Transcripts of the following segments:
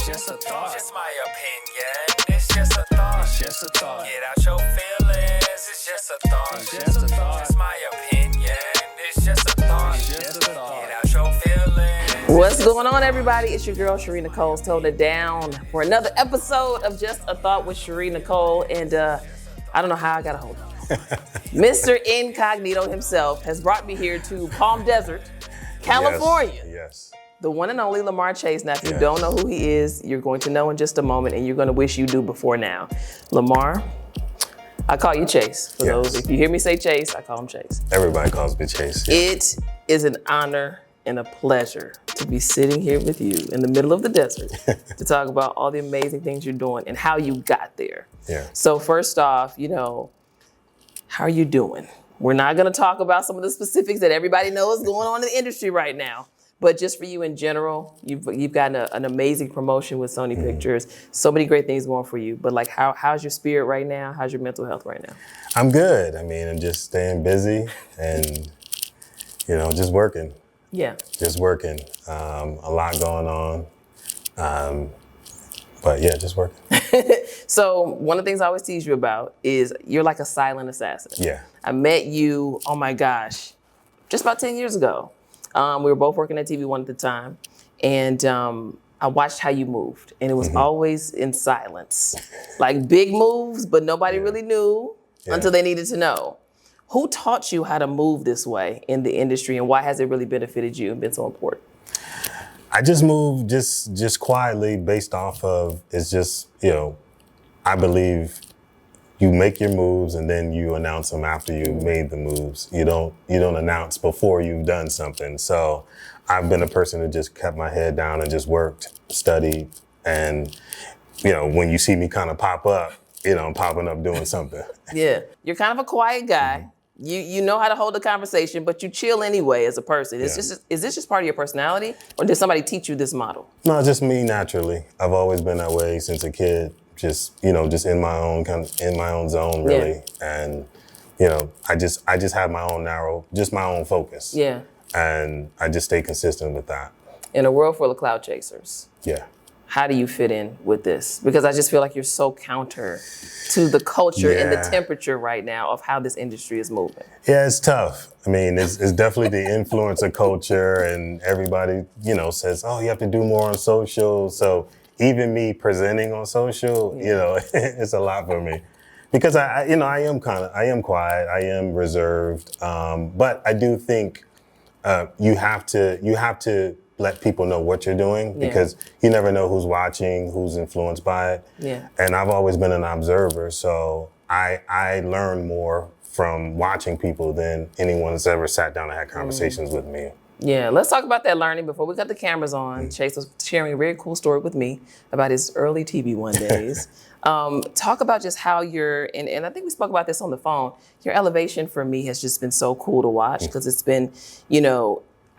just a thought. It's my opinion. It's just a thought. It's just a thought. Get out your feelings. It's just a thought. It's just a thought. It's my opinion. It's just a thought. It's just a thought. Get out your feelings. What's going on, everybody? It's your girl, Shari Nycole, holding it down for another episode of Just a Thought with Shari Nycole. And I don't know how I got a hold of him. Mr. Incognito himself has brought me here to Palm Desert, California. Yes. The one and only Lamar Chase. Now, if you don't know who he is, you're going to know in just a moment, and you're going to wish you do before now. Lamar, I call you Chase. For those, if you hear me say Chase, I call him Chase. Everybody calls me Chase. Yeah. It is an honor and a pleasure to be sitting here with you in the middle of the desert to talk about all the amazing things you're doing and how you got there. Yeah. So first off, how are you doing? We're not going to talk about some of the specifics that everybody knows going on in the industry right now. But just for you in general, you've gotten an amazing promotion with Sony Pictures. So many great things going for you. But how's your spirit right now? How's your mental health right now? I'm good. I'm just staying busy and, just working. Yeah. Just working. A lot going on. But yeah, just working. So one of the things I always tease you about is you're like a silent assassin. Yeah. I met you, oh my gosh, just about 10 years ago. We were both working at TV One at the time. And I watched how you moved. And it was always in silence. Like big moves, but nobody really knew until they needed to know. Who taught you how to move this way in the industry, and why has it really benefited you and been so important? I just moved just quietly based off of, it's just, I believe you make your moves and then you announce them after you've made the moves. You don't announce before you've done something. So I've been a person who just kept my head down and just worked, studied. And, when you see me kind of pop up, I'm popping up doing something. Yeah, you're kind of a quiet guy. You know how to hold a conversation, but you chill anyway as a person. Is this just part of your personality, or did somebody teach you this model? No, just me naturally. I've always been that way since a kid. Just in my own zone, really. Yeah. And I just have my own focus. Yeah. And I just stay consistent with that. In a world full of cloud chasers. Yeah. How do you fit in with this? Because I just feel like you're so counter to the culture and the temperature right now of how this industry is moving. Yeah, it's tough. It's definitely the influencer culture, and everybody, says, oh, you have to do more on social. So even me presenting on social, it's a lot for me. Because I am quiet, I am reserved. But I do think you have to let people know what you're doing, because you never know who's watching, who's influenced by it. Yeah. And I've always been an observer, so I learn more from watching people than anyone that's ever sat down and had conversations with me. Yeah, let's talk about that learning before we got the cameras on. Chase was sharing a very cool story with me about his early TV One days. Talk about just how and I think we spoke about this on the phone, your elevation for me has just been so cool to watch, because it's been,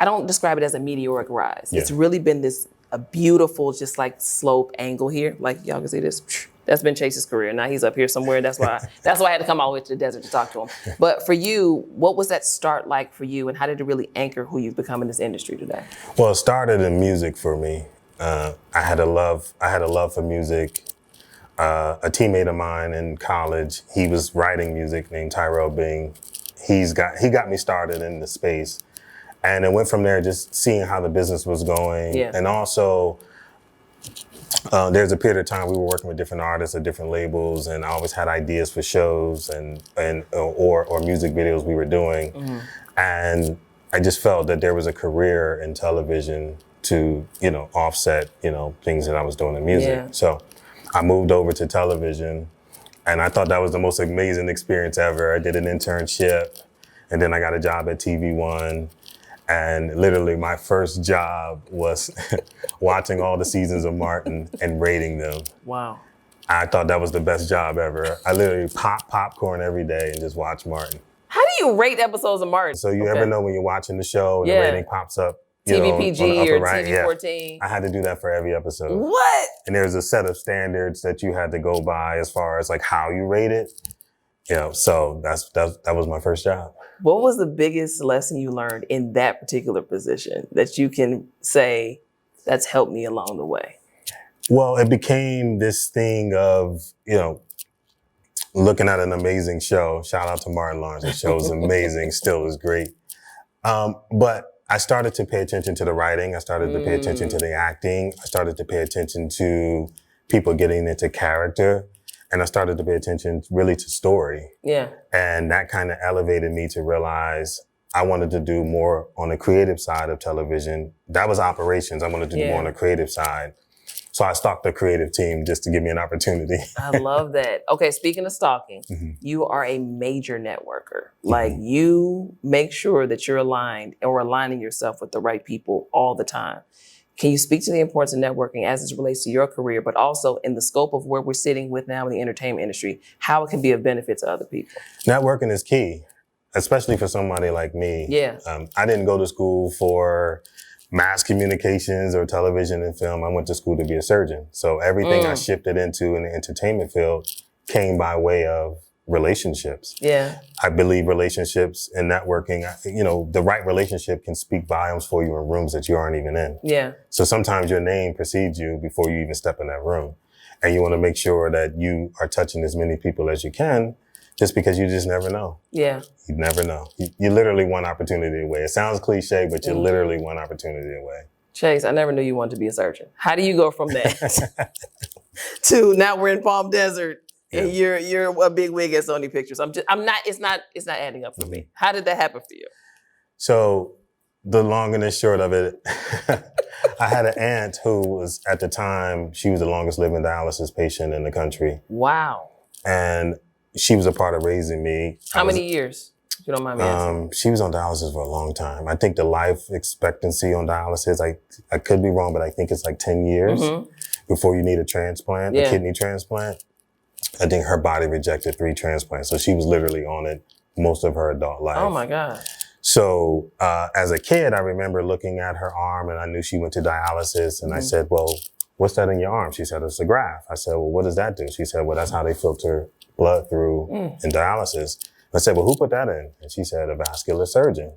I don't describe it as a meteoric rise. Yeah. It's really been a beautiful, just like slope angle here. Like y'all can see this. That's been Chase's career. Now he's up here somewhere. That's why I had to come all the way to the desert to talk to him. But for you, what was that start like for you, and how did it really anchor who you've become in this industry today? Well, it started in music for me. I had a love for music. A teammate of mine in college, he was writing music, named Tyrell Bing. He got me started in the space. And it went from there, just seeing how the business was going. Yeah. And also, there's a period of time we were working with different artists at different labels, and I always had ideas for shows or music videos we were doing. Mm-hmm. And I just felt that there was a career in television to, offset, things that I was doing in music. Yeah. So I moved over to television, and I thought that was the most amazing experience ever. I did an internship, and then I got a job at TV One. And literally my first job was watching all the seasons of Martin and rating them. Wow. I thought that was the best job ever. I literally pop popcorn every day and just watch Martin. How do you rate episodes of Martin? So you ever know when you're watching the show and the rating pops up? TVPG or right? TV-14. Yeah. I had to do that for every episode. What? And there's a set of standards that you had to go by as far as like how you rate it. So that was my first job. What was the biggest lesson you learned in that particular position that you can say that's helped me along the way? Well, it became this thing of, looking at an amazing show. Shout out to Martin Lawrence. The show is amazing, still is great. But I started to pay attention to the writing. I started to pay attention to the acting. I started to pay attention to people getting into character. And I started to pay attention really to story. Yeah. And that kind of elevated me to realize I wanted to do more on the creative side of television. That was operations. I wanted to do more on the creative side. So I stalked the creative team just to give me an opportunity. I love that. Okay, speaking of stalking, you are a major networker. Like you make sure that you're aligned or aligning yourself with the right people all the time. Can you speak to the importance of networking as it relates to your career, but also in the scope of where we're sitting with now in the entertainment industry, how it can be of benefit to other people? Networking is key, especially for somebody like me. Yeah. I didn't go to school for mass communications or television and film. I went to school to be a surgeon. So everything I shifted into in the entertainment field came by way of relationships. Yeah. I believe relationships and networking, the right relationship can speak volumes for you in rooms that you aren't even in. Yeah. So sometimes your name precedes you before you even step in that room. And you want to make sure that you are touching as many people as you can, just because you just never know. Yeah. You never know. You're literally one opportunity away. It sounds cliche, but you're literally one opportunity away. Chase, I never knew you wanted to be a surgeon. How do you go from that to now we're in Palm Desert and you're a big wig at Sony Pictures? It's not adding up for me. How did that happen for you? So the long and the short of it, I had an aunt who was at the time, she was the longest living dialysis patient in the country. Wow. And she was a part of raising me. How many years, if you don't mind me asking? She was on dialysis for a long time. I think the life expectancy on dialysis, I could be wrong, but I think it's like 10 years before you need a transplant, a kidney transplant. I think her body rejected 3 transplants. So she was literally on it most of her adult life. Oh my God. So as a kid, I remember looking at her arm and I knew she went to dialysis. And I said, well, what's that in your arm? She said, it's a graft. I said, well, what does that do? She said, well, that's how they filter blood through in dialysis. I said, well, who put that in? And she said, a vascular surgeon.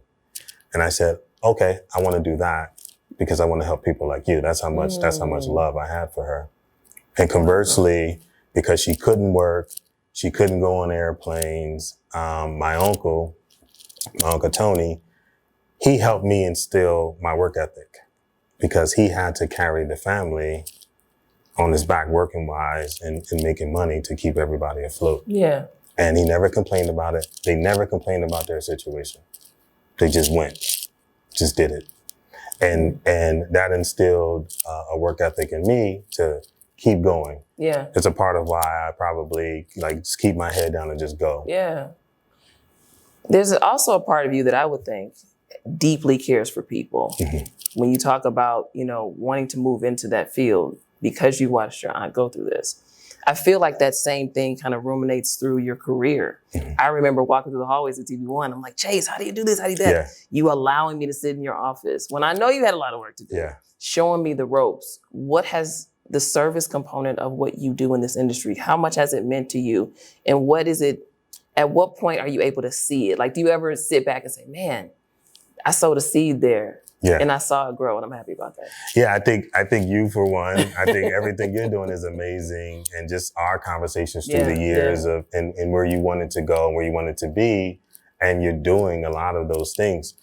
And I said, okay, I want to do that because I want to help people like you. That's how much love I had for her. And conversely, because she couldn't work, she couldn't go on airplanes. My uncle Tony, he helped me instill my work ethic because he had to carry the family on his back working wise and making money to keep everybody afloat. Yeah. And he never complained about it. They never complained about their situation. They just went, just did it. And that instilled a work ethic in me to keep going. Yeah. It's a part of why I probably just keep my head down and just go. Yeah. There's also a part of you that I would think deeply cares for people. When you talk about, wanting to move into that field because you watched your aunt go through this. I feel like that same thing kind of ruminates through your career. I remember walking through the hallways at TV1. I'm like, Chase, how do you do this? How do you do that? Yeah. You allowing me to sit in your office when I know you had a lot of work to do. Yeah. Showing me the ropes. What has the service component of what you do in this industry, how much has it meant to you? And what is it, at what point are you able to see it? Like, do you ever sit back and say, man, I sowed a seed there. Yeah. And I saw it grow, and I'm happy about that. Yeah, I think you for one. I think everything you're doing is amazing, and just our conversations through the years of and where you wanted to go and where you wanted to be, and you're doing a lot of those things.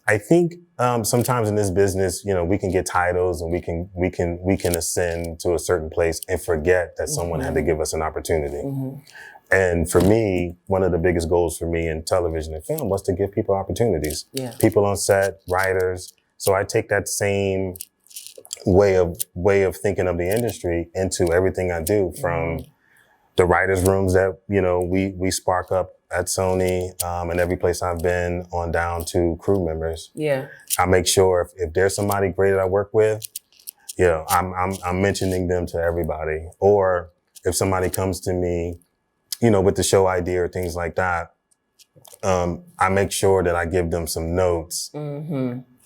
I think sometimes in this business, we can get titles and we can ascend to a certain place and forget that someone had to give us an opportunity. And for me, one of the biggest goals for me in television and film was to give people opportunities. Yeah. People on set, writers. So I take that same way of thinking of the industry into everything I do, from the writers' rooms that, we spark up at Sony, and every place I've been on down to crew members. Yeah. I make sure if there's somebody great that I work with, I'm mentioning them to everybody. Or if somebody comes to me, with the show idea or things like that, I make sure that I give them some notes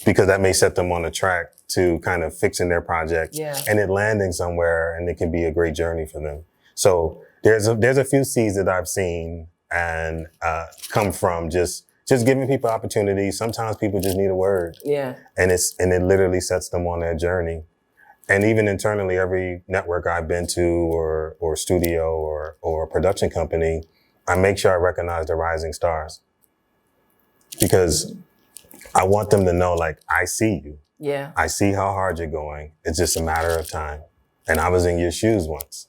because that may set them on a track to kind of fixing their project and it landing somewhere, and it can be a great journey for them. So there's a few seeds that I've seen and come from just giving people opportunities. Sometimes people just need a word. Yeah. And it literally sets them on their journey. And even internally, every network I've been to or studio or production company, I make sure I recognize the rising stars because I want them to know, like, I see you. Yeah. I see how hard you're going. It's just a matter of time. And I was in your shoes once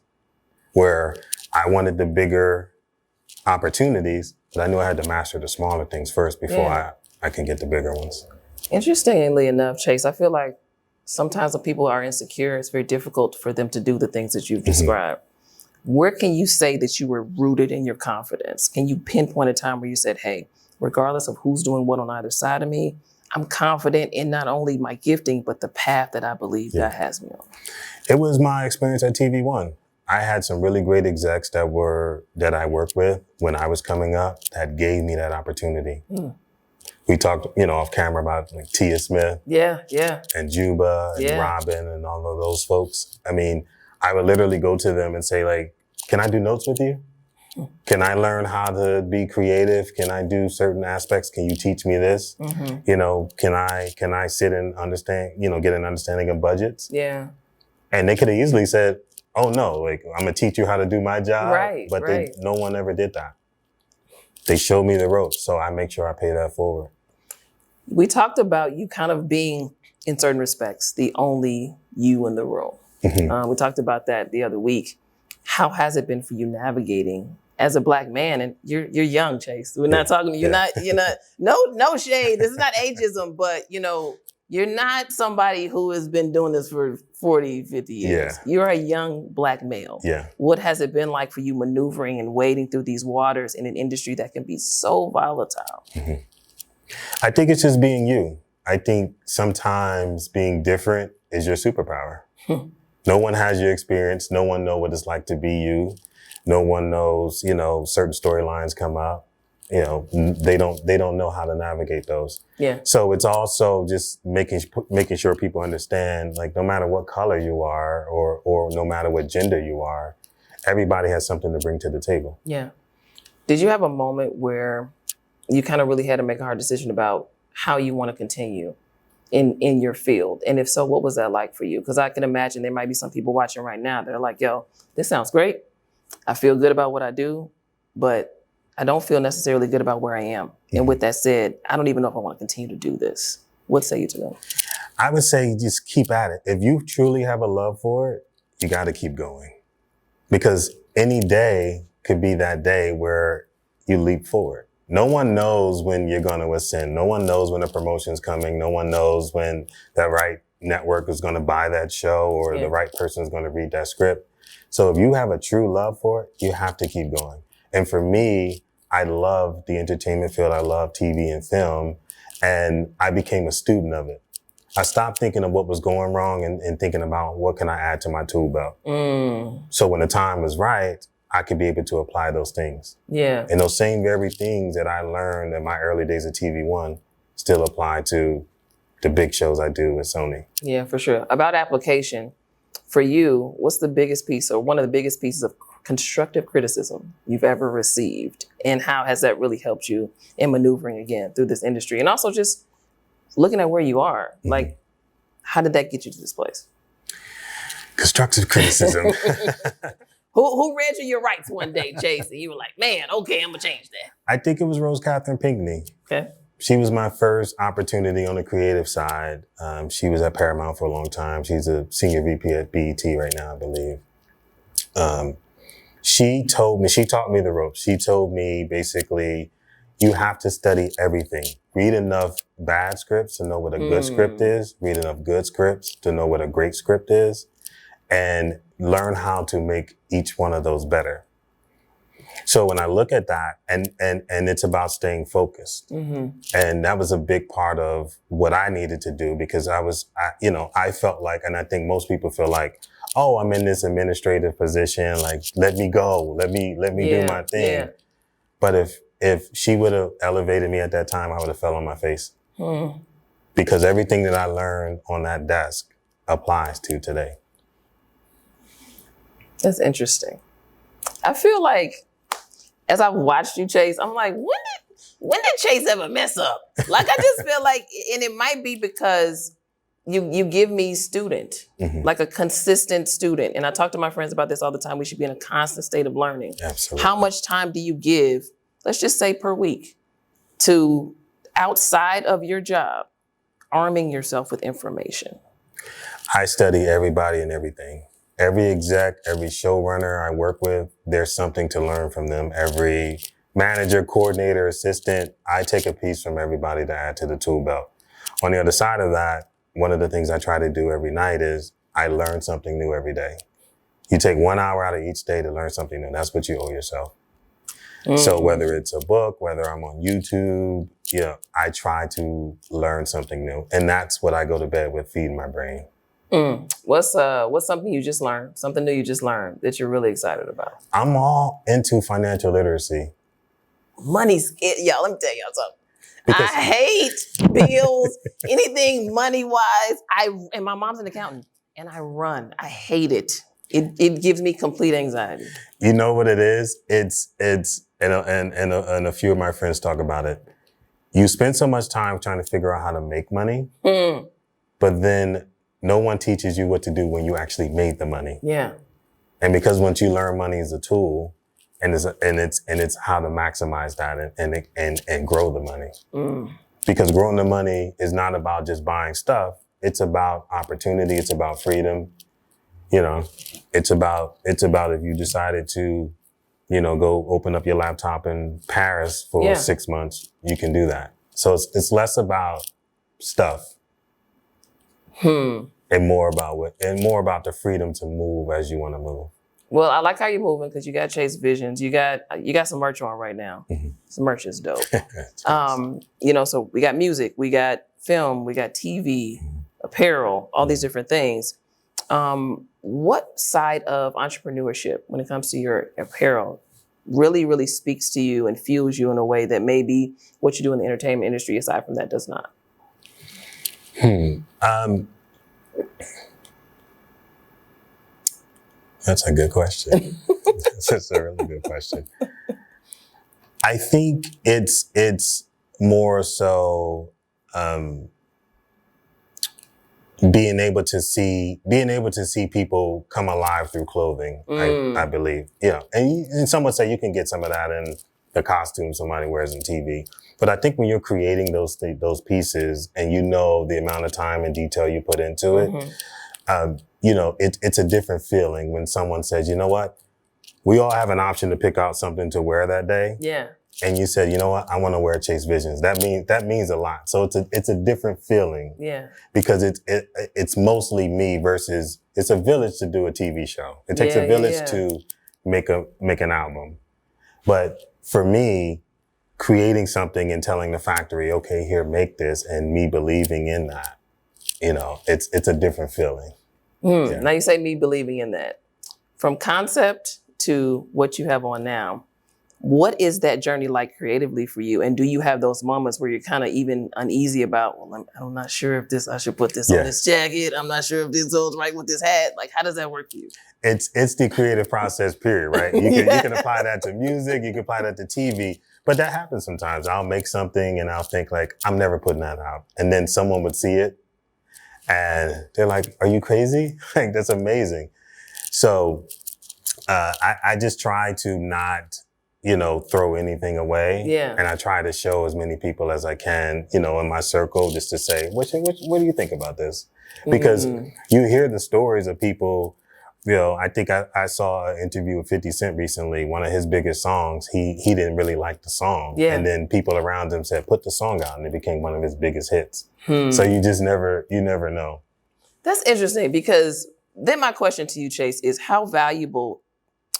where I wanted the bigger opportunities, but I knew I had to master the smaller things first before I can get the bigger ones. Interestingly enough, Chase, I feel like sometimes when people are insecure, it's very difficult for them to do the things that you've described. Where can you say that you were rooted in your confidence? Can you pinpoint a time where you said, hey, regardless of who's doing what on either side of me, I'm confident in not only my gifting, but the path that I believe God has me on? It was my experience at TV One. I had some really great execs that I worked with when I was coming up that gave me that opportunity. We talked, off camera about like Tia Smith. Yeah. And Juba and Robin and all of those folks. I mean, I would literally go to them and say, like, can I do notes with you? Can I learn how to be creative? Can I do certain aspects? Can you teach me this? Can I sit and understand, get an understanding of budgets? Yeah. And they could have easily said, oh no, like, I'm gonna teach you how to do my job. Right, but no one ever did that. They showed me the ropes, so I make sure I pay that forward. We talked about you kind of being, in certain respects, the only you in the room. We talked about that the other week. How has it been for you navigating as a Black man? And you're young, Chase. We're not talking, you're not, no shade. This is not ageism, but you're not somebody who has been doing this for 40, 50 years. Yeah. You're a young Black male. Yeah. What has it been like for you maneuvering and wading through these waters in an industry that can be so volatile? I think it's just being you. I think sometimes being different is your superpower. No one has your experience. No one knows what it's like to be you. No one knows, certain storylines come up. They don't know how to navigate those. Yeah. So it's also just making sure people understand, like, no matter what color you are or no matter what gender you are, everybody has something to bring to the table. Yeah. Did you have a moment where you kind of really had to make a hard decision about how you want to continue in your field? And if so, what was that like for you? Because I can imagine there might be some people watching right now that are like, yo, this sounds great. I feel good about what I do, but I don't feel necessarily good about where I am. And with that said, I don't even know if I want to continue to do this. What say you to them? I would say just keep at it. If you truly have a love for it, you got to keep going. Because any day could be that day where you leap forward. No one knows when you're going to ascend. No one knows when a promotion's coming. No one knows when that right network is going to buy that show or the right person is going to read that script. So if you have a true love for it, you have to keep going. And for me, I love the entertainment field. I love TV and film. And I became a student of it. I stopped thinking of what was going wrong and thinking about what can I add to my tool belt. So when the time was right, I could be able to apply those things. Yeah. And those same very things that I learned in my early days at TV One still apply to the big shows I do with Sony. Yeah, for sure. About application, for you, what's the biggest piece or one of the biggest pieces of constructive criticism you've ever received? And how has that really helped you in maneuvering again through this industry? And also just looking at where you are, like, how did that get you to this place? Constructive criticism. Who read you your rights one day, Chase, and you were like, man, okay, I'm gonna change that? I think it was Rose Catherine Pinckney. Okay. She was my first opportunity on the creative side. She was at Paramount for a long time. She's a senior VP at BET right now, I believe. She taught me the ropes. She told me basically, you have to study everything. Read enough bad scripts to know what a good script is. Read enough good scripts to know what a great script is. And learn how to make each one of those better. So when I look at that, and it's about staying focused. And that was a big part of what I needed to do because I felt like, and I think most people feel like, oh, I'm in this administrative position, like, let me go, let me do my thing. Yeah. But if she would have elevated me at that time, I would have fell on my face. Because everything that I learned on that desk applies to today. That's interesting. I feel like as I've watched you, Chase, I'm like, when did Chase ever mess up? Like, I just feel like, and it might be because you give me student, like a consistent student. And I talk to my friends about this all the time. We should be in a constant state of learning. Absolutely. How much time do you give, let's just say per week, to outside of your job, arming yourself with information? I study everybody and everything. Every exec, every showrunner I work with, there's something to learn from them. Every manager, coordinator, assistant, I take a piece from everybody to add to the tool belt. On the other side of that, one of the things I try to do every night is I learn something new every day. You take 1 hour out of each day to learn something new. That's what you owe yourself. So whether it's a book, whether I'm on YouTube, I try to learn something new. And that's what I go to bed with, feeding my brain. What's something you just learned, something new you just learned that you're really excited about? I'm all into financial literacy. Money's, y'all, let me tell y'all something. I hate bills, anything money-wise. And my mom's an accountant, and I run. I hate it. It gives me complete anxiety. You know what it is? It's and a few of my friends talk about it. You spend so much time trying to figure out how to make money, but then no one teaches you what to do when you actually made the money. Yeah. And because once you learn money is a tool, and it's how to maximize that and grow the money. Because growing the money is not about just buying stuff. It's about opportunity. It's about freedom. It's about if you decided to, go open up your laptop in Paris for 6 months, you can do that. So it's less about stuff and more about the freedom to move as you want to move. Well, I like how you're moving because you got Chase Visions. You got some merch on right now. Some merch is dope. So we got music, we got film, we got TV, apparel, all these different things. What side of entrepreneurship, when it comes to your apparel, really, really speaks to you and fuels you in a way that maybe what you do in the entertainment industry, aside from that, does not? That's a good question. That's a really good question. I think it's more so being able to see people come alive through clothing. I believe, and some would say you can get some of that in the costume somebody wears in TV. But I think when you're creating those pieces and the amount of time and detail you put into it. It's a different feeling when someone says, you know what, we all have an option to pick out something to wear that day. Yeah. And you said, you know what, I want to wear Chase Visions. That means a lot. So it's a different feeling. Yeah. Because it's mostly me versus it's a village to do a TV show. It takes a village to make an album. But for me, creating something and telling the factory, okay, here, make this, and me believing in that, it's a different feeling. Now you say me believing in that. From concept to what you have on now, what is that journey like creatively for you? And do you have those moments where you're kind of even uneasy about, I'm not sure if I should put this on this jacket. I'm not sure if this goes right with this hat. Like, how does that work for you? It's the creative process, period, right? You can apply that to music. You can apply that to TV. But that happens sometimes. I'll make something and I'll think like, I'm never putting that out. And then someone would see it and they're like, are you crazy? Like, that's amazing. So I just try to not, throw anything away. Yeah. And I try to show as many people as I can, in my circle, just to say, what do you think about this? Because you hear the stories of people. I think I saw an interview with 50 Cent recently. One of his biggest songs, he didn't really like the song. Yeah. And then people around him said, put the song out, and it became one of his biggest hits. So you just never know. That's interesting, because then my question to you, Chase, is how valuable,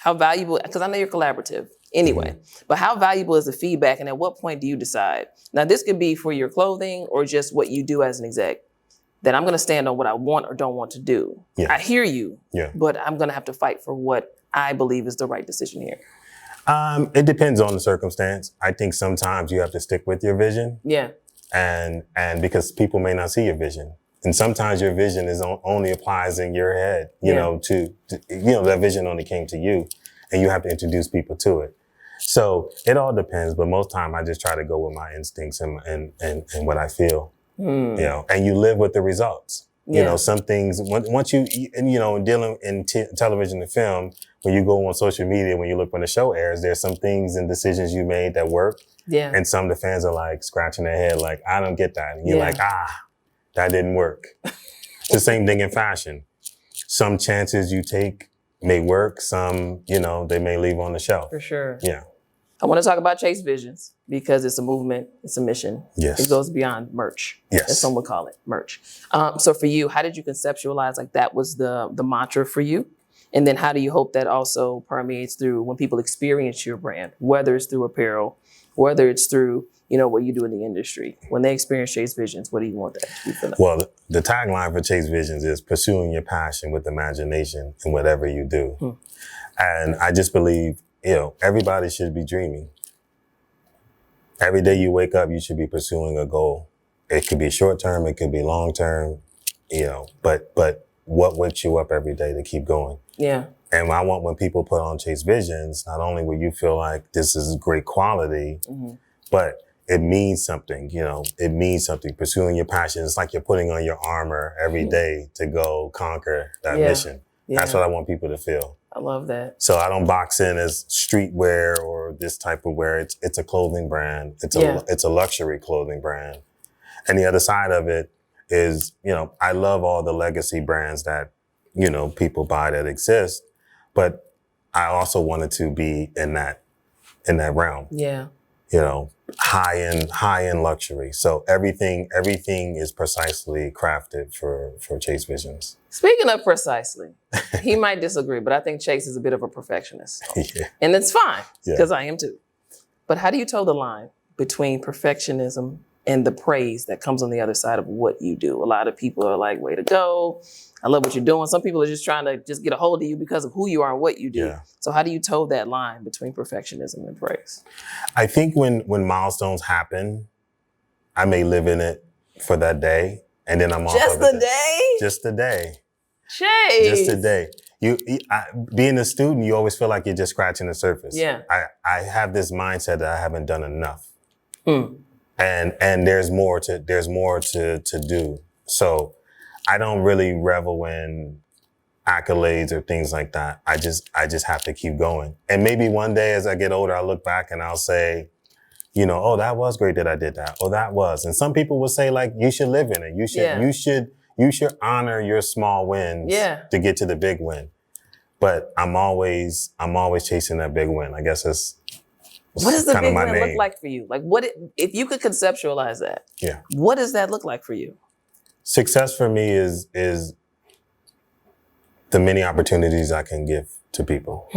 because I know you're collaborative anyway, but how valuable is the feedback, and at what point do you decide? Now, this could be for your clothing or just what you do as an exec, that I'm going to stand on what I want or don't want to do. Yeah. I hear you, but I'm going to have to fight for what I believe is the right decision here. It depends on the circumstance. I think sometimes you have to stick with your vision. Yeah. And because people may not see your vision. And sometimes your vision only applies in your head, that vision only came to you, and you have to introduce people to it. So it all depends, but most time I just try to go with my instincts and what I feel. And you live with the results. You know, some things, once you, you know, dealing in television and film, when you go on social media, when you look when the show airs, there's some things and decisions you made that work. Yeah. And some of the fans are like scratching their head, like, I don't get that. And you're like, that didn't work. It's the same thing in fashion. Some chances you take may work. Some, you know, they may leave on the shelf. For sure. Yeah. I want to talk about Chase Visions because it's a movement, it's a mission. Yes. It goes beyond merch. Yes. As some would call it, merch. So for you, how did you conceptualize, like that was the mantra for you? And then how do you hope that also permeates through when people experience your brand, whether it's through apparel, whether it's through, you know, what you do in the industry? When they experience Chase Visions, what do you want that to be for them? Well, the tagline for Chase Visions is pursuing your passion with imagination in whatever you do. And I just believe, you know, everybody should be dreaming. Every day you wake up, you should be pursuing a goal. It could be short term, it could be long term, you know, but what wakes you up every day to keep going? Yeah. And I want when people put on Chase Visions, not only will you feel like this is great quality, but it means something, you know, it means something. Pursuing your passion, it's like you're putting on your armor every day to go conquer that mission. That's what I want people to feel. I love that. So I don't box in as streetwear or this type of wear. It's a clothing brand. It's a luxury clothing brand. And the other side of it is, you know, I love all the legacy brands that, you know, people buy that exist, but I also wanted to be in that realm. Yeah. You know, high end luxury. So everything is precisely crafted for Chase Visions. Speaking of precisely, he might disagree, but I think Chase is a bit of a perfectionist. Yeah. And it's fine, because I am too. But how do you toe the line between perfectionism and the praise that comes on the other side of what you do? A lot of people are like, way to go. I love what you're doing. Some people are just trying to just get a hold of you because of who you are and what you do. Yeah. So how do you toe that line between perfectionism and praise? I think when milestones happen, I may live in it for that day, and then I'm off Just of the it. day? Just the day. Chase. Just a day. Being a student, you always feel like you're just scratching the surface. Yeah. I have this mindset that I haven't done enough, and there's more to do. So I don't really revel in accolades or things like that. I just have to keep going. And maybe one day as I get older, I'll look back and I'll say, you know, oh, that was great that I did that. Oh, that was. And some people will say, like, you should live in it. You should honor your small wins to get to the big win. But I'm always chasing that big win. I guess that's what does the big my win name. look like for you? Like, if you could conceptualize that? Yeah. What does that look like for you? Success for me is the many opportunities I can give to people.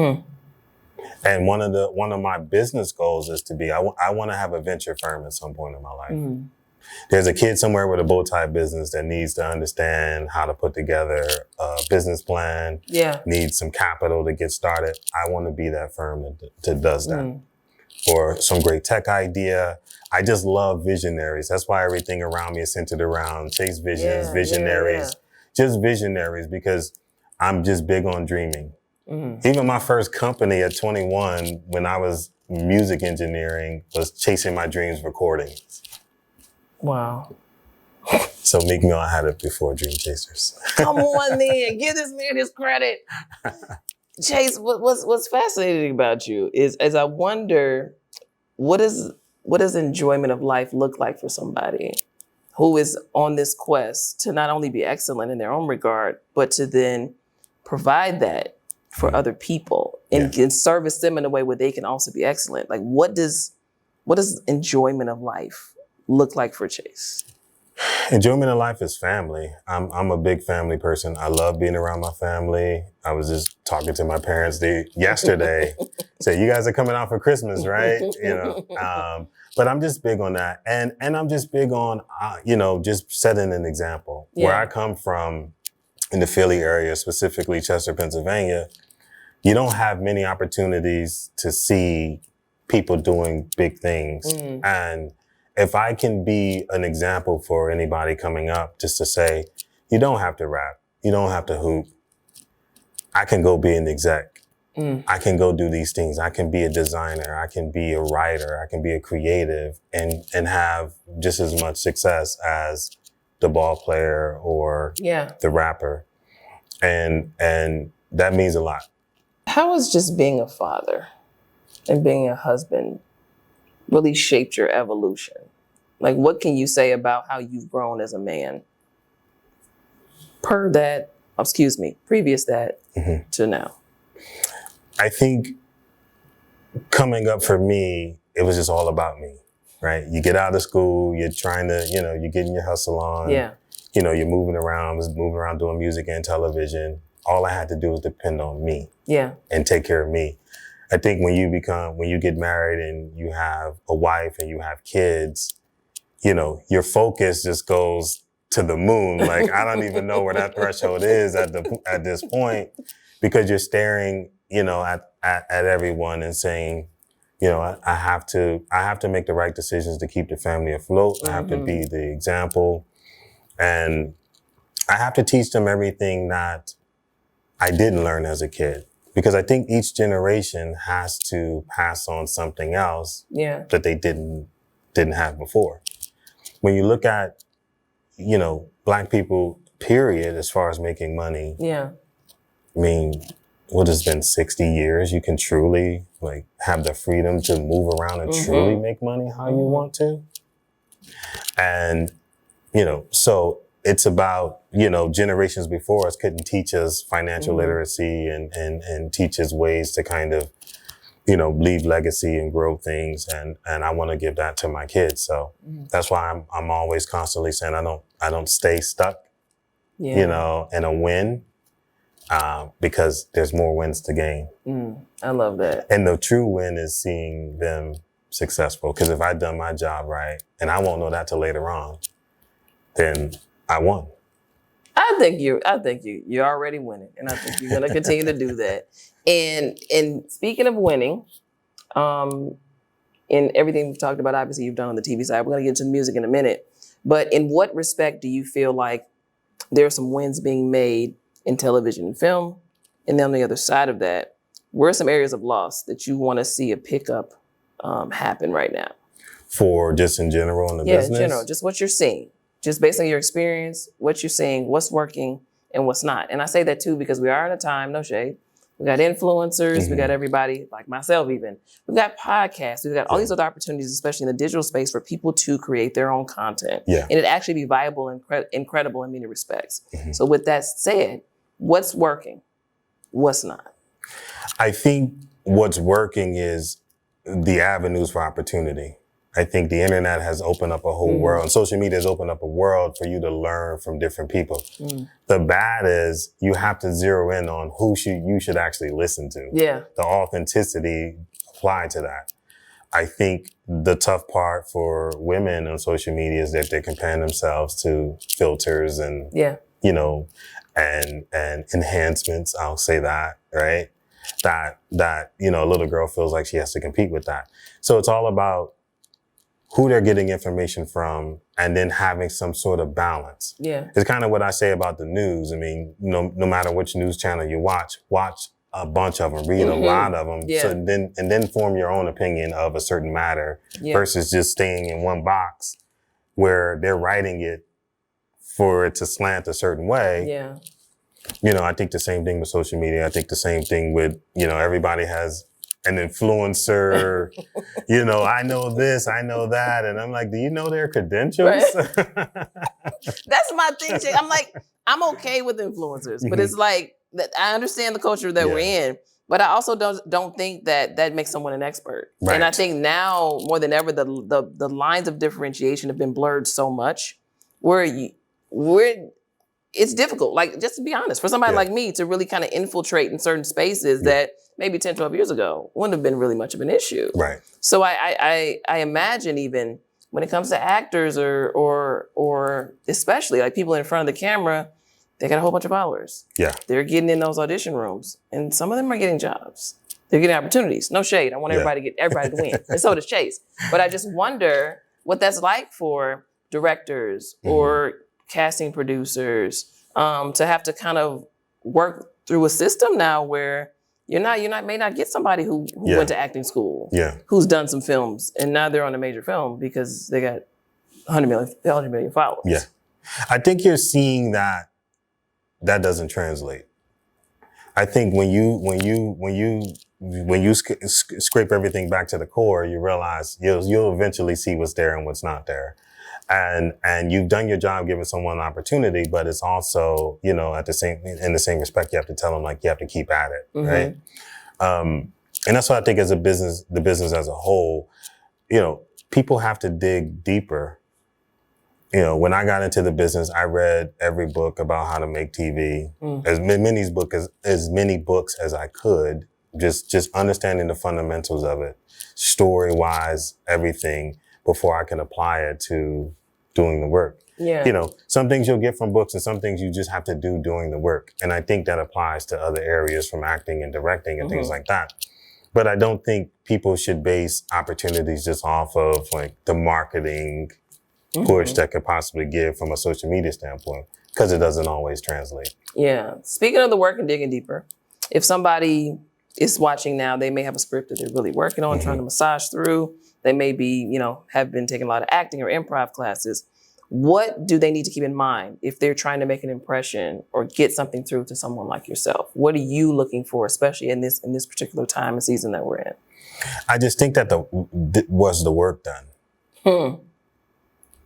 And one of my business goals is to be, I want to have a venture firm at some point in my life. There's a kid somewhere with a bow tie business that needs to understand how to put together a business plan, needs some capital to get started. I want to be that firm that does that. Or some great tech idea. I just love visionaries. That's why everything around me is centered around Chase Visions, visionaries, just visionaries, because I'm just big on dreaming. Even my first company at 21, when I was music engineering, was Chasing My Dreams recording. Wow. So Meek Mill had it before Dream Chasers. Come on then, give this man his credit. Chase, what's fascinating about you is I wonder, what does enjoyment of life look like for somebody who is on this quest to not only be excellent in their own regard, but to then provide that for other people and service them in a way where they can also be excellent? Like, what does enjoyment of life look like for Chase? Enjoyment of life is family. I'm a big family person. I love being around my family. I was just talking to my parents yesterday. Say, you guys are coming out for Christmas, right? You know, but I'm just big on that. And I'm just big on, you know, just setting an example. Where I come from in the Philly area, specifically Chester, Pennsylvania, you don't have many opportunities to see people doing big things. And if I can be an example for anybody coming up, just to say, you don't have to rap, you don't have to hoop. I can go be an exec. I can go do these things. I can be a designer. I can be a writer. I can be a creative and have just as much success as the ball player or the rapper. And that means a lot. How has just being a father and being a husband really shaped your evolution? Like, what can you say about how you've grown as a man previous that to now? I think coming up for me, it was just all about me, right? You get out of school, you're trying to, you're getting your hustle on. Yeah. You're moving around doing music and television. All I had to do was depend on me. Yeah. And take care of me. I think when you get married and you have a wife and you have kids, your focus just goes to the moon. Like, I don't even know where that threshold is at this point, because you're staring, at everyone and saying, I have to make the right decisions to keep the family afloat. I have to be the example, and I have to teach them everything that I didn't learn as a kid, because I think each generation has to pass on something else that they didn't have before. When you look at, Black people, period, as far as making money, I mean, what has been 60 years, you can truly have the freedom to move around and truly make money how you want to. And, so it's about, generations before us couldn't teach us financial literacy and teach us ways to kind of, leave legacy and grow things. And I want to give that to my kids. So that's why I'm always constantly saying I don't stay stuck, in a win, because there's more wins to gain. I love that. And the true win is seeing them successful. Because if I've done my job right, and I won't know that till later on, then I won. I think you're already winning, and I think you're going to continue to do that. And speaking of winning, in everything we've talked about, obviously you've done on the TV side. We're going to get to music in a minute. But in what respect do you feel like there are some wins being made in television and film? And then on the other side of that, where are some areas of loss that you want to see a pickup happen right now? For just in general in the business? Yeah, in general, just what you're seeing. Just based on your experience, what you're seeing, what's working and what's not. And I say that too because we are in a time, no shade. We got influencers, we got everybody, like myself even. We've got podcasts, we've got all these other opportunities, especially in the digital space, for people to create their own content. Yeah. And it actually be viable and incredible in many respects. So with that said, what's working? What's not? I think what's working is the avenues for opportunity. I think the internet has opened up a whole world, and social media has opened up a world for you to learn from different people. The bad is you have to zero in on who you should actually listen to. Yeah. The authenticity applied to that. I think the tough part for women on social media is that they're comparing themselves to filters and, and enhancements. I'll say that, right? That, a little girl feels like she has to compete with that. So it's all about who they're getting information from, and then having some sort of balance. Yeah. It's kind of what I say about the news. I mean, no matter which news channel you watch a bunch of them, read a lot of them, so then form your own opinion of a certain matter versus just staying in one box where they're writing it for it to slant a certain way. Yeah. I think the same thing with social media. I think the same thing with, everybody has an influencer, I know this, I know that. And I'm like, do you know their credentials? Right. That's my thing, Jay. I'm like, I'm okay with influencers, but it's like, I understand the culture that we're in, but I also don't think that makes someone an expert. Right. And I think now more than ever, the lines of differentiation have been blurred so much where it's difficult, like, just to be honest, for somebody like me to really kind of infiltrate in certain spaces that maybe 10, 12 years ago wouldn't have been really much of an issue. Right. So I imagine even when it comes to actors or especially like people in front of the camera, they got a whole bunch of followers. Yeah. They're getting in those audition rooms, and some of them are getting jobs. They're getting opportunities. No shade. I want everybody to win. And so does Chase. But I just wonder what that's like for directors or casting producers to have to kind of work through a system now where you may not get somebody who went to acting school, who's done some films, and now they're on a major film because they got 100 million followers. Yeah. I think you're seeing that doesn't translate. I think when you scrape everything back to the core, you realize you'll eventually see what's there and what's not there. And you've done your job giving someone an opportunity, but it's also, in the same respect, you have to tell them, like, you have to keep at it, right? And that's why I think as a business, the business as a whole, people have to dig deeper. When I got into the business, I read every book about how to make TV, as many books as I could, just understanding the fundamentals of it, story-wise, everything, before I can apply it to doing the work. Yeah. Some things you'll get from books and some things you just have to do doing the work. And I think that applies to other areas from acting and directing and things like that. But I don't think people should base opportunities just off of like the marketing push that could possibly give from a social media standpoint, because it doesn't always translate. Yeah. Speaking of the work and digging deeper, if somebody is watching now, they may have a script that they're really working on, trying to massage through. They may be, have been taking a lot of acting or improv classes. What do they need to keep in mind if they're trying to make an impression or get something through to someone like yourself? What are you looking for, especially in this particular time and season that we're in? I just think that was the work done.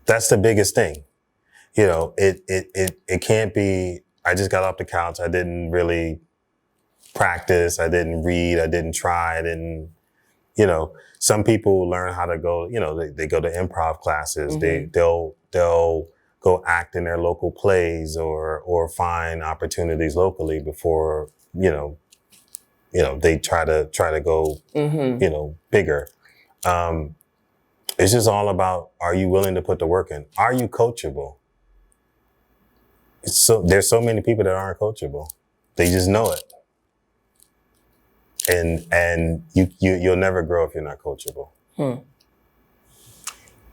That's the biggest thing. It can't be, I just got off the couch. I didn't really practice. I didn't read. I didn't try. I didn't, some people learn how to go, they go to improv classes. They'll go act in their local plays or find opportunities locally before, they try to go, bigger. It's just all about, are you willing to put the work in? Are you coachable? There's so many people that aren't coachable. They just know it. And you'll never grow if you're not coachable.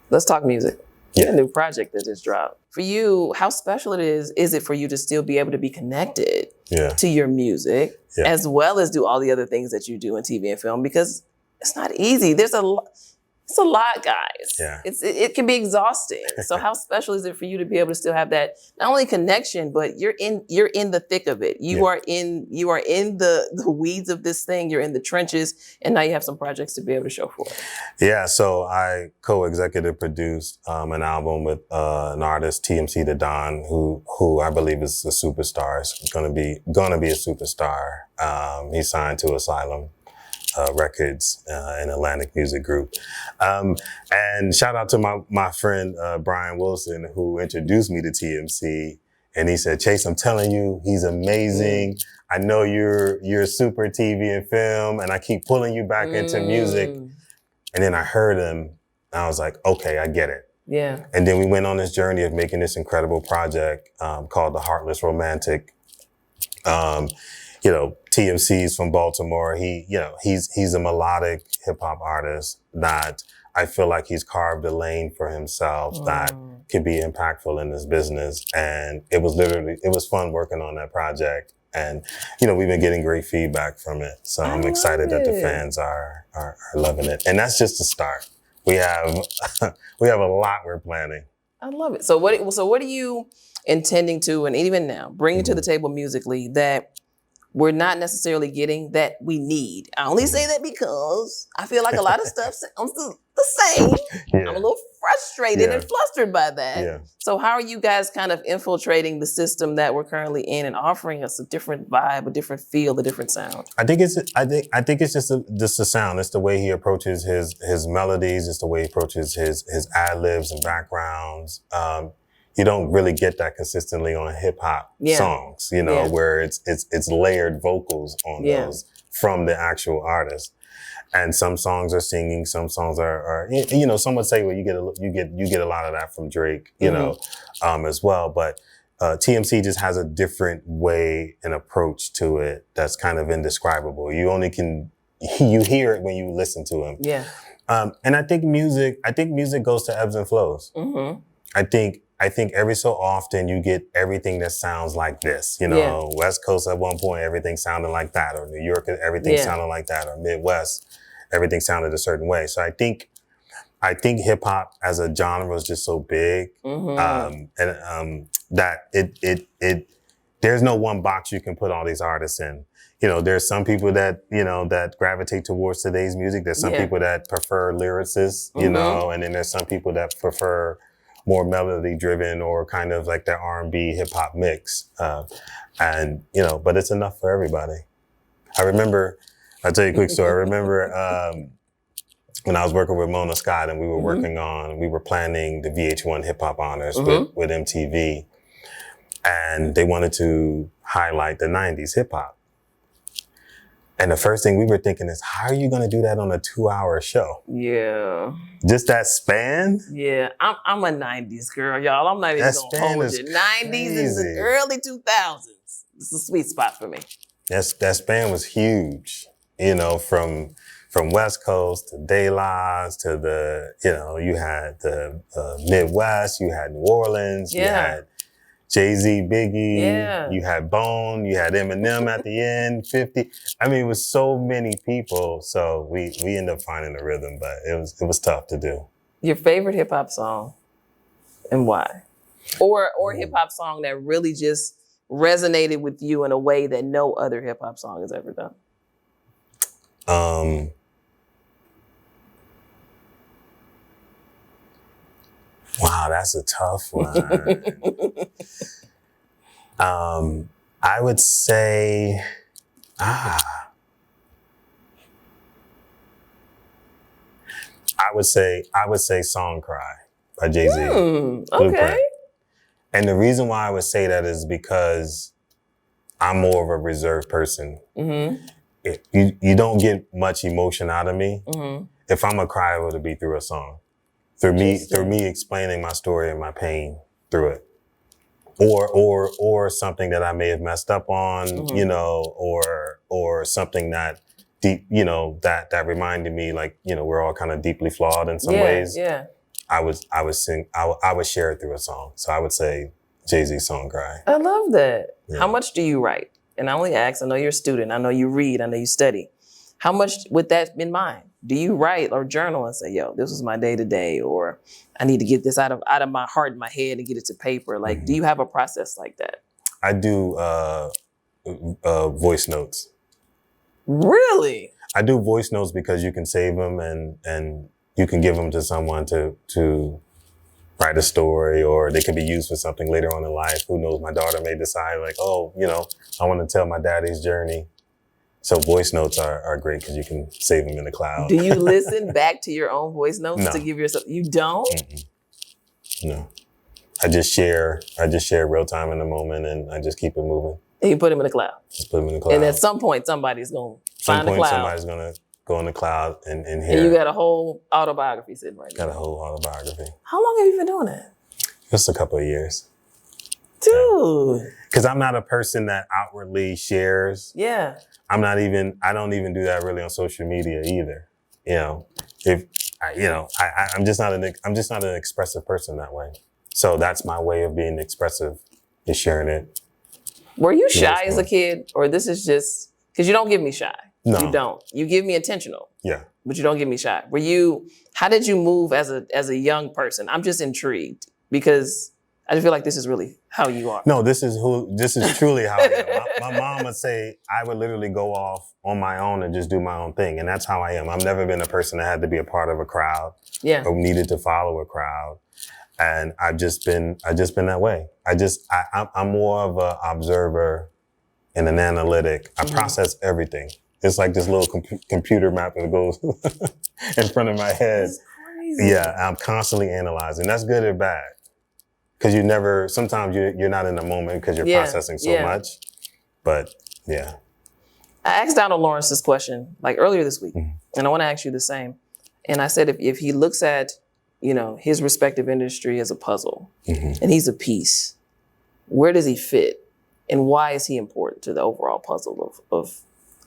Let's talk music. Yeah. A new project that just dropped. For you, how special is it for you to still be able to be connected to your music, as well as do all the other things that you do in TV and film? Because it's not easy. It's a lot, guys. Yeah. It can be exhausting. So how special is it for you to be able to still have that, not only connection, but you're in the thick of it. You are in the weeds of this thing. You're in the trenches, and now you have some projects to be able to show for it. Yeah. So I co-executive produced an album with an artist, TMC the Don, who I believe is a superstar. He's gonna be a superstar. He signed to Asylum Records, an Atlantic music group. And shout out to my friend, Brian Wilson, who introduced me to TMC. And he said, Chase, I'm telling you, he's amazing. I know you're super TV and film, and I keep pulling you back into music. And then I heard him, and I was like, okay, I get it. Yeah. And then we went on this journey of making this incredible project called The Heartless Romantic. TMC's from Baltimore. He's a melodic hip hop artist that I feel like he's carved a lane for himself that could be impactful in this business. And it was fun working on that project. And, we've been getting great feedback from it. So I'm excited that the fans are loving it. And that's just the start. We have a lot we're planning. I love it. So what are you intending to, and even now, bringing to the table musically that we're not necessarily getting that we need? I only say that because I feel like a lot of stuff sounds the same. I'm a little frustrated and flustered by that. Yeah. So how are you guys kind of infiltrating the system that we're currently in and offering us a different vibe, a different feel, a different sound? I think it's just the sound. It's the way he approaches his melodies. It's the way he approaches his ad libs and backgrounds. You don't really get that consistently on hip hop songs, where it's layered vocals on those from the actual artist. And some songs are singing, some songs are some would say, well, you get a lot of that from Drake, as well. But TMC just has a different way and approach to it that's kind of indescribable. You hear it when you listen to him. Yeah. And I think music goes to ebbs and flows. Mm-hmm. I think every so often you get everything that sounds like this, West Coast at one point, everything sounded like that, or New York, everything sounded like that, or Midwest, everything sounded a certain way. So I think I think hip hop as a genre is just so big, that it there's no one box you can put all these artists in. You know, there's some people that, you know, that gravitate towards today's music. There's some people that prefer lyricists, you know, and then there's some people that prefer more melody driven or kind of like that R&B hip hop mix. And, you know, but it's enough for everybody. I'll tell you a quick story. I remember, when I was working with Mona Scott and we were planning the VH1 Hip Hop Honors with MTV, and they wanted to highlight the 90s hip hop. And the first thing we were thinking is, how are you going to do that on a 2-hour show? Yeah. Just that span? Yeah, I'm a 90s girl, y'all. I'm not even going to hold you. 90s and the early 2000s. It's a sweet spot for me. That span was huge, you know, from West Coast to De La's to the, you know, you had the Midwest, you had New Orleans, you had Jay-Z, Biggie, you had Bone, you had Eminem at the end, 50. I mean, it was so many people. So we ended up finding a rhythm, but it was tough to do. Your favorite hip hop song and why? Or hip hop song that really just resonated with you in a way that no other hip hop song has ever done? Wow, that's a tough one. I would say, I would say Song Cry by Jay-Z. Okay. And the reason why I would say that is because I'm more of a reserved person. You don't get much emotion out of me. If I'm a cry, it would be through a song. Through me explaining my story and my pain through it. Or something that I may have messed up on, you know, or something that deep, you know, that reminded me, like, you know, we're all kind of deeply flawed in some ways. Yeah. I would share it through a song. So I would say Jay-Z Song Cry. I love that. Yeah. How much do you write? And I only ask, I know you're a student, I know you read, I know you study. How much with that in mind? Do you write or journal and say, yo, this was my day to day, or I need to get this out of my heart and my head and get it to paper? Like, do you have a process like that? I do voice notes. Really? I do voice notes because you can save them and you can give them to someone to write a story, or they could be used for something later on in life. Who knows? My daughter may decide, like, oh, you know, I want to tell my daddy's journey. So voice notes are great because you can save them in the cloud. Do you listen back to your own voice notes No. to give yourself? You don't? No. I just share real time in the moment, and I just keep it moving. And you put them in the cloud. Just put them in the cloud. And at some point, somebody's going to find the cloud. Somebody's going to go in the cloud and hear. And you got a whole autobiography sitting right there. Got a whole autobiography. How long have you been doing that? Just a couple of years. Dude. Because I'm not a person that outwardly shares. Yeah. I don't even do that really on social media either. You know, I'm just not an expressive person that way. So that's my way of being expressive, is sharing it. Were you shy as a kid, or this is just, because you don't give me shy. No. You don't. You give me intentional. Yeah. But you don't give me shy. How did you move as a young person? I'm just intrigued because I just feel like this is really how you are. No, this is truly how I am. My mom would say I would literally go off on my own and just do my own thing. And that's how I am. I've never been a person that had to be a part of a crowd. Yeah. Or needed to follow a crowd. And I've just been that way. I'm more of an observer and an analytic. I process everything. It's like this little computer map that goes in front of my head. That's crazy. Yeah, I'm constantly analyzing. That's good or bad. Because sometimes you're not in the moment because you're processing so much. But yeah. I asked Donald Lawrence this question like earlier this week, and I want to ask you the same. And I said, if he looks at, you know, his respective industry as a puzzle, and he's a piece, where does he fit? And why is he important to the overall puzzle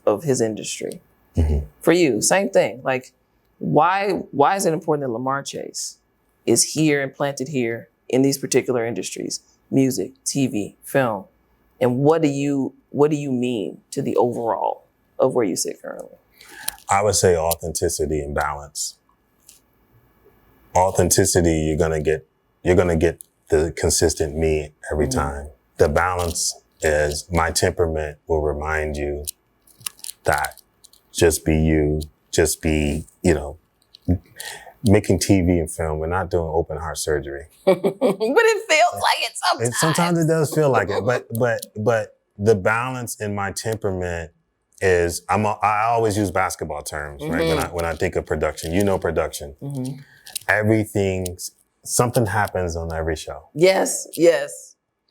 of his industry? For you, same thing. Like, why is it important that Lamar Chase is here and planted here in these particular industries, music, TV, film? And what do you mean to the overall of where you sit currently? I would say authenticity and balance. authenticity, you're gonna get the consistent me every time. The balance is my temperament will remind you that just be you, just be, making TV and film. We're not doing open heart surgery. But it feels like it sometimes. Sometimes it does feel like it, but the balance in my temperament is I always use basketball terms, right? When I think of production, production. Something happens on every show. Yes.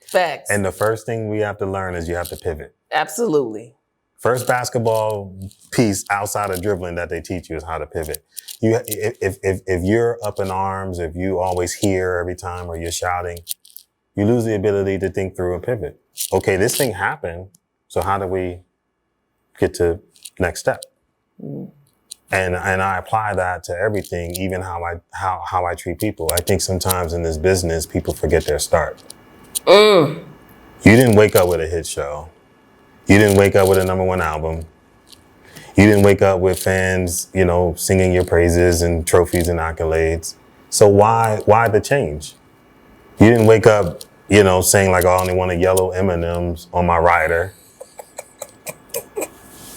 Facts. And the first thing we have to learn is you have to pivot. Absolutely. First basketball piece outside of dribbling that they teach you is how to pivot. If you're up in arms, if you always hear every time or you're shouting, you lose the ability to think through and pivot. Okay, this thing happened, so how do we get to next step? And I apply that to everything, even how I treat people. I think sometimes in this business, people forget their start. You didn't wake up with a hit show. You didn't wake up with a #1 album. You didn't wake up with fans, singing your praises and trophies and accolades. So why the change? You didn't wake up, saying like, I only want a yellow M&Ms on my rider.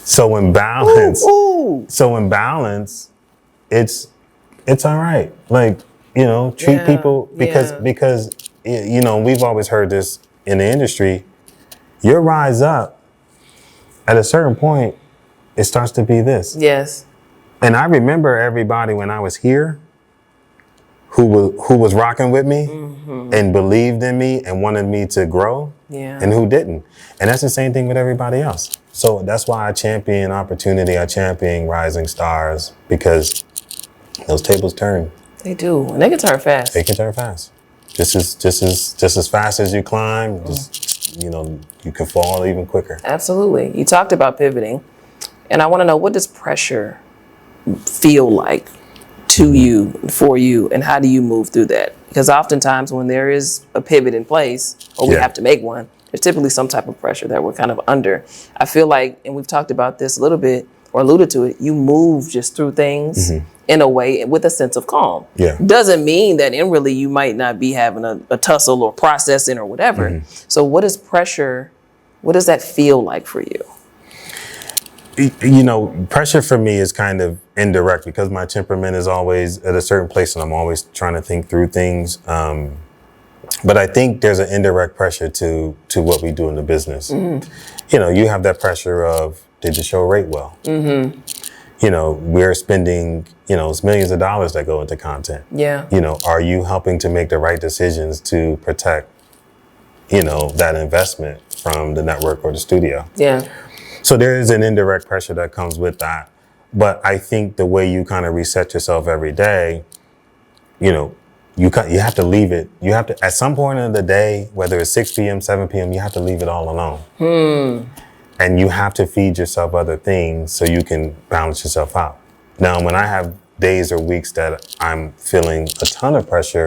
So in balance, it's all right. Like, treat people because we've always heard this in the industry. Your rise up, at a certain point, it starts to be this. Yes. And I remember everybody when I was here who was rocking with me and believed in me and wanted me to grow and who didn't. And that's the same thing with everybody else. So that's why I champion opportunity. I champion rising stars, because those tables turn. They do. And they can turn fast. They can turn fast. Just as fast as you climb, you can fall even quicker. Absolutely. You talked about pivoting. And I want to know, what does pressure feel like to you, for you, and how do you move through that? Because oftentimes when there is a pivot in place, or we have to make one, there's typically some type of pressure that we're kind of under. I feel like, and we've talked about this a little bit, or alluded to it, you move just through things in a way with a sense of calm. Yeah. Doesn't mean that inwardly you might not be having a tussle or processing or whatever. So what is pressure, what does that feel like for you? Pressure for me is kind of indirect because my temperament is always at a certain place and I'm always trying to think through things. But I think there's an indirect pressure to what we do in the business. You have that pressure of, did the show rate well? We're spending, it's millions of dollars that go into content. Yeah. Are you helping to make the right decisions to protect, that investment from the network or the studio? Yeah. So there is an indirect pressure that comes with that. But I think the way you kind of reset yourself every day, you have to leave it. You have to, at some point in the day, whether it's 6 p.m., 7 p.m., you have to leave it all alone. And you have to feed yourself other things so you can balance yourself out. Now, when I have days or weeks that I'm feeling a ton of pressure,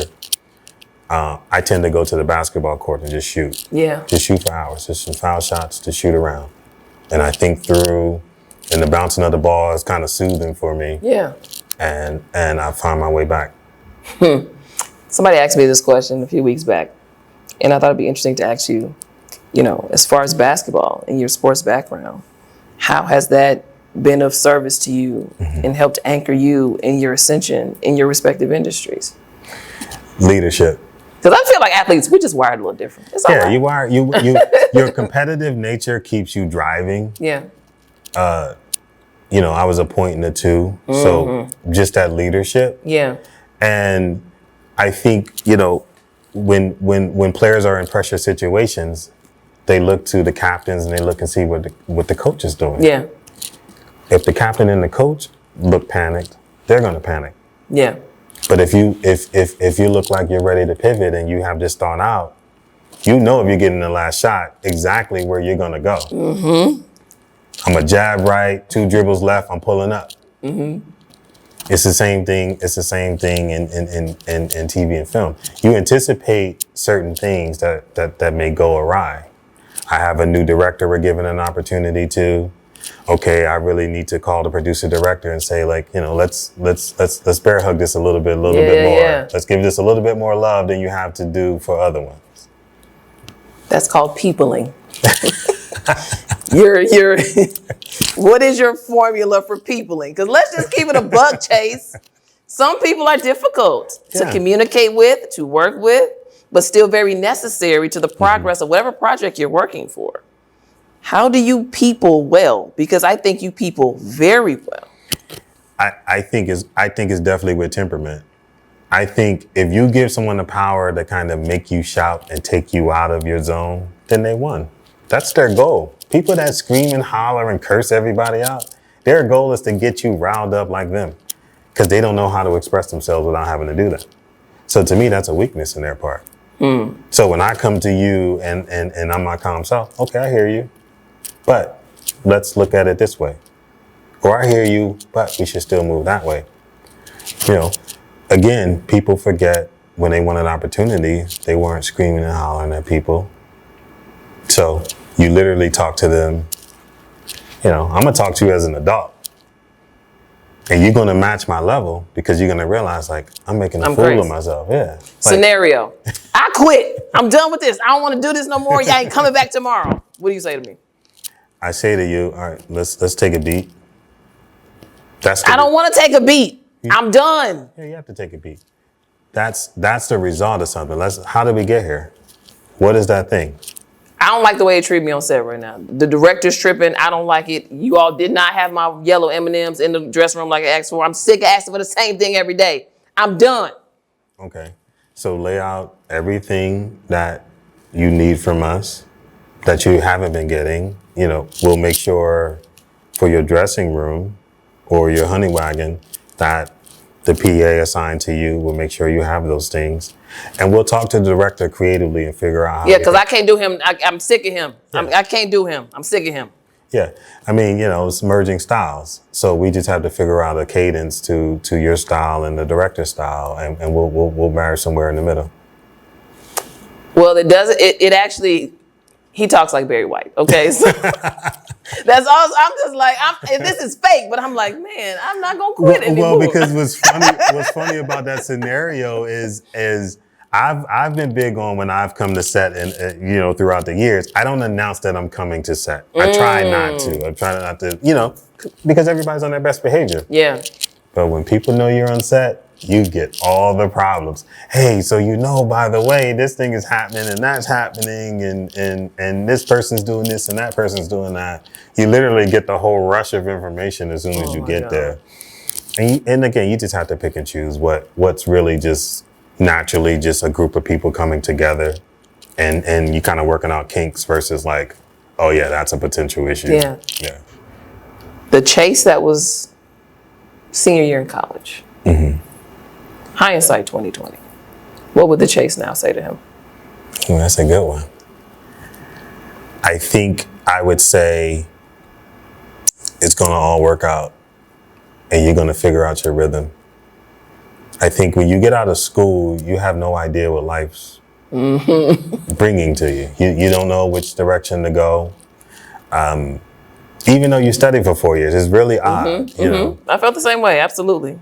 I tend to go to the basketball court and just shoot. Yeah. Just shoot for hours, just some foul shots to shoot around. And I think through, and the bouncing of the ball is kind of soothing for me. Yeah. And I find my way back. Somebody asked me this question a few weeks back, and I thought it'd be interesting to ask you, as far as basketball and your sports background, how has that been of service to you and helped anchor you in your ascension in your respective industries? Leadership. Because I feel like athletes, we're just wired a little different. It's all right. You are. Your competitive nature keeps you driving. Yeah. I was a point in the two. So just that leadership. Yeah. And I think, when players are in pressure situations, they look to the captains and they look and see what the coach is doing. Yeah. If the captain and the coach look panicked, they're going to panic. Yeah. But if you look like you're ready to pivot and you have this thought out, if you're getting the last shot, exactly where you're gonna go. I'm a jab right, 2 dribbles left, I'm pulling up. It's the same thing. It's the same thing in TV and film. You anticipate certain things that may go awry. I have a new director we're given an opportunity to. okay, I really need to call the producer director and say, like, you know, let's bear hug this a little bit more. Yeah. Let's give this a little bit more love than you have to do for other ones. That's called peopling. You're what is your formula for peopling? Because let's just keep it a buck, Chase. Some people are difficult to communicate with, to work with, but still very necessary to the progress of whatever project you're working for. How do you people well? Because I think you people very well. I think it's definitely with temperament. I think if you give someone the power to kind of make you shout and take you out of your zone, then they won. That's their goal. People that scream and holler and curse everybody out, their goal is to get you riled up like them because they don't know how to express themselves without having to do that. So to me, that's a weakness in their part. So when I come to you and I'm my calm self, okay, I hear you, but let's look at it this way. Or I hear you, but we should still move that way. You know, again, people forget when they want an opportunity, they weren't screaming and hollering at people. So you literally talk to them, you know, I'm gonna talk to you as an adult. And you're gonna match my level because you're gonna realize, like, I'm making a fool of myself. Yeah. Scenario. I quit. I'm done with this. I don't want to do this no more. Y'all ain't coming back tomorrow. What do you say to me? I say to you, all right, let's take a beat. I don't want to take a beat. I'm done. Yeah, you have to take a beat. That's the result of something. How did we get here? What is that thing? I don't like the way they treat me on set right now. The director's tripping. I don't like it. You all did not have my yellow M&Ms in the dressing room like I asked for. I'm sick of asking for the same thing every day. I'm done. Okay. So lay out everything that you need from us that you haven't been getting. You know, we'll make sure for your dressing room or your honey wagon that the PA assigned to you will make sure you have those things. And we'll talk to the director creatively and figure out how. Yeah, because I can't do him. I'm sick of him. Yeah. I can't do him. I'm sick of him. Yeah. I mean, you know, it's merging styles. So we just have to figure out a cadence to your style and the director's style, and we'll marry somewhere in the middle. Well, it doesn't. It actually, he talks like Barry White. Okay, so that's all. I'm just like, this is fake, but I'm like, man, I'm not gonna quit anymore. Well, because what's funny about that scenario is I've been big on when I've come to set and you know, throughout the years, I don't announce that I'm coming to set. I try not to. I try not to, you know, because everybody's on their best behavior. Yeah. But when people know you're on set, you get all the problems. Hey, so you know, by the way, this thing is happening and that's happening and this person's doing this and that person's doing that. You literally get the whole rush of information as soon as you get there. And again, you just have to pick and choose what's really just naturally just a group of people coming together and you kind of working out kinks versus like, oh yeah, that's a potential issue. Yeah. Yeah. The Chase that was senior year in college. Hindsight 2020. What would the Chase now say to him? Well, that's a good one. I think I would say it's going to all work out and you're going to figure out your rhythm. I think when you get out of school, you have no idea what life's bringing to you. You don't know which direction to go. Even though you studied for 4 years, it's really odd. You know? I felt the same way, absolutely.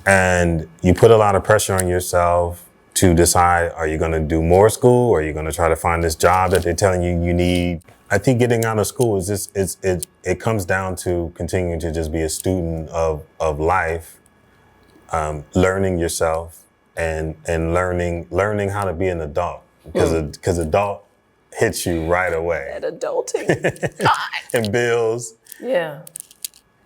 And you put a lot of pressure on yourself to decide, are you going to do more school? Or are you going to try to find this job that they're telling you need? I think getting out of school is just, it comes down to continuing to just be a student of life, learning yourself and learning how to be an adult because adult hits you right away. That adulting. And bills. Yeah.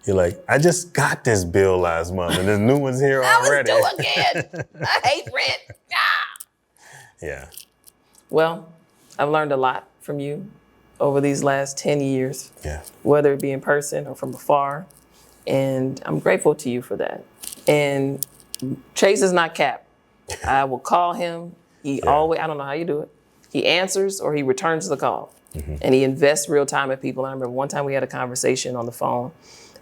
You're like, I just got this bill last month and there's new ones here already. I was due again. I hate rent. Yeah. Well, I've learned a lot from you over these last 10 years. Yeah. Whether it be in person or from afar. And I'm grateful to you for that. And Chase is not cap. I will call him. He always, I don't know how you do it. He answers or he returns the call. And he invests real time in people. And I remember one time we had a conversation on the phone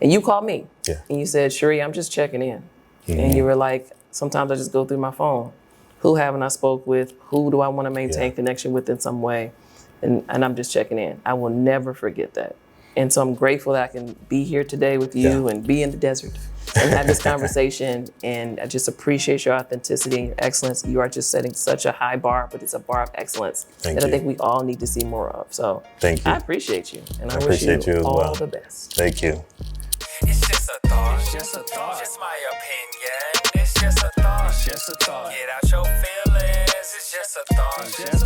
and you called me. Yeah. And you said, Shari, I'm just checking in. And you were like, sometimes I just go through my phone. Who haven't I spoke with? Who do I want to maintain connection with in some way? And I'm just checking in. I will never forget that. And so I'm grateful that I can be here today with you and be in the desert and have this conversation. And I just appreciate your authenticity and your excellence. You are just setting such a high bar, but it's a bar of excellence that I think we all need to see more of. So thank you. I appreciate you. And I appreciate wish you as all well. the best. Thank you. It's just a thought. It's just a thought. Just my opinion. It's just a thought. It's just a thought. Get out your feelings. It's just a thought.